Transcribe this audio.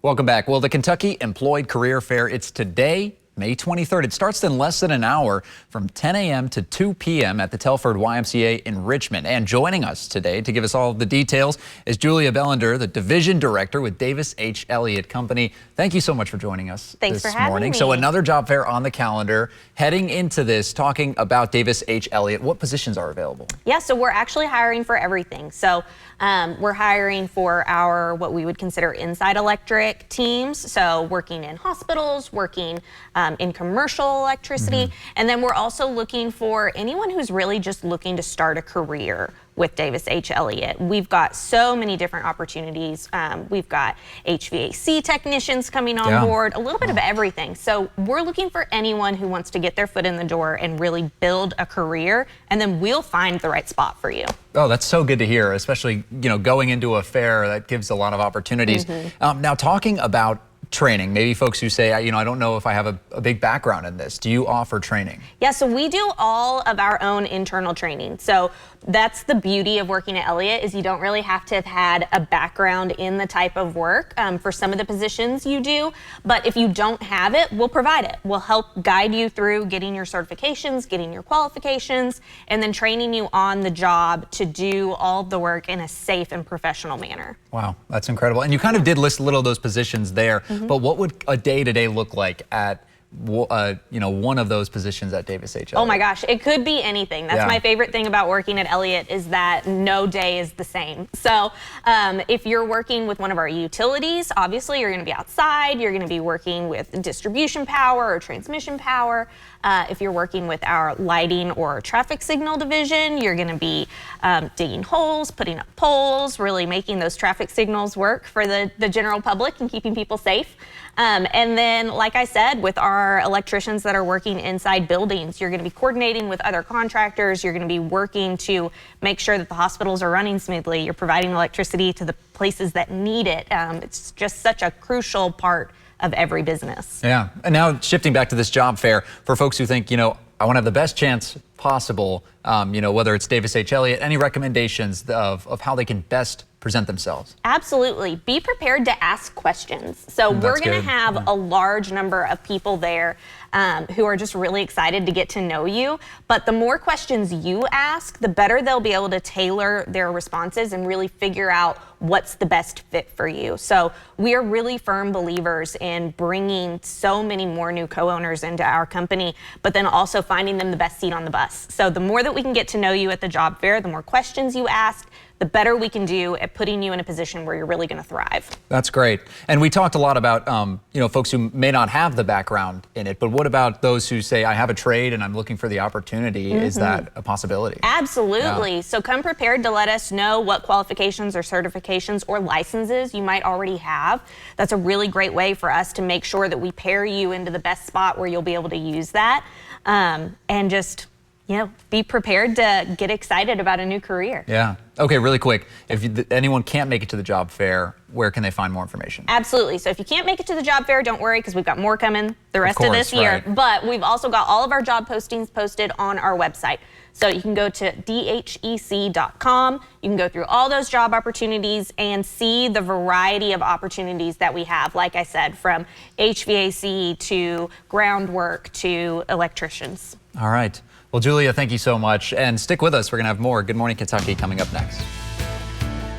Welcome back. Well, the Kentucky Employed Career Fair, it's today, May 23rd. It starts in less than an hour from 10 a.m. to 2 p.m. at the Telford YMCA in Richmond. And joining us today to give us all the details is Julia Bellender, the Division Director with Davis H. Elliot Company. Thank you so much for joining us Thanks this for having morning. me. So another job fair on the calendar. Heading into this, talking about Davis H. Elliot, what positions are available? Yeah, so we're actually hiring for everything. So we're hiring for our what we would consider inside electric teams. So working in hospitals, working in commercial electricity. And then we're also looking for anyone who's really just looking to start a career with Davis H. Elliot. We've got so many different opportunities. We've got HVAC technicians coming on board, a little bit of everything. So we're looking for anyone who wants to get their foot in the door and really build a career, and then we'll find the right spot for you. Oh, that's so good to hear, especially, going into a fair that gives a lot of opportunities. Now, talking about training, maybe folks who say, I don't know if I have a big background in this. Do you offer training? Yeah, so we do all of our own internal training. So that's the beauty of working at Elliot, is you don't really have to have had a background in the type of work. For some of the positions you do, but if you don't have it, we'll provide it. We'll help guide you through getting your certifications, getting your qualifications, and then training you on the job to do all of the work in a safe and professional manner. Wow, that's incredible. And you kind of did list a little of those positions there, but what would a day-to-day look like at one of those positions at Davis H. Elliot? Oh my gosh, it could be anything. That's my favorite thing about working at Elliot, is that no day is the same. So if you're working with one of our utilities, obviously you're going to be outside. You're going to be working with distribution power or transmission power. If you're working with our lighting or traffic signal division, you're going to be digging holes, putting up poles, really making those traffic signals work for the general public and keeping people safe. And then, like I said, with our electricians that are working inside buildings, you're going to be coordinating with other contractors. You're going to be working to make sure that the hospitals are running smoothly. You're providing electricity to the places that need it. It's just such a crucial part of every business. Yeah. And now shifting back to this job fair, for folks who think, I want to have the best chance possible, whether it's Davis H. Elliot, any recommendations of how they can best present themselves? Absolutely. Be prepared to ask questions. So we're going to have a large number of people there who are just really excited to get to know you. But the more questions you ask, the better they'll be able to tailor their responses and really figure out what's the best fit for you. So we are really firm believers in bringing so many more new co-owners into our company, but then also finding them the best seat on the bus. So the more that we can get to know you at the job fair, the more questions you ask, the better we can do at putting you in a position where you're really going to thrive. That's great. And we talked a lot about, folks who may not have the background in it, but what about those who say, I have a trade and I'm looking for the opportunity? Is that a possibility? Absolutely. Yeah. So come prepared to let us know what qualifications or certifications or licenses you might already have. That's a really great way for us to make sure that we pair you into the best spot where you'll be able to use that. And just, be prepared to get excited about a new career. Yeah. Okay, really quick. If anyone can't make it to the job fair, where can they find more information? Absolutely. So if you can't make it to the job fair, don't worry, because we've got more coming the rest of this year. Right. But we've also got all of our job postings posted on our website. So you can go to dhec.com. You can go through all those job opportunities and see the variety of opportunities that we have. Like I said, from HVAC to groundwork to electricians. All right. Well, Julia, thank you so much. And stick with us. We're going to have more Good Morning Kentucky coming up next.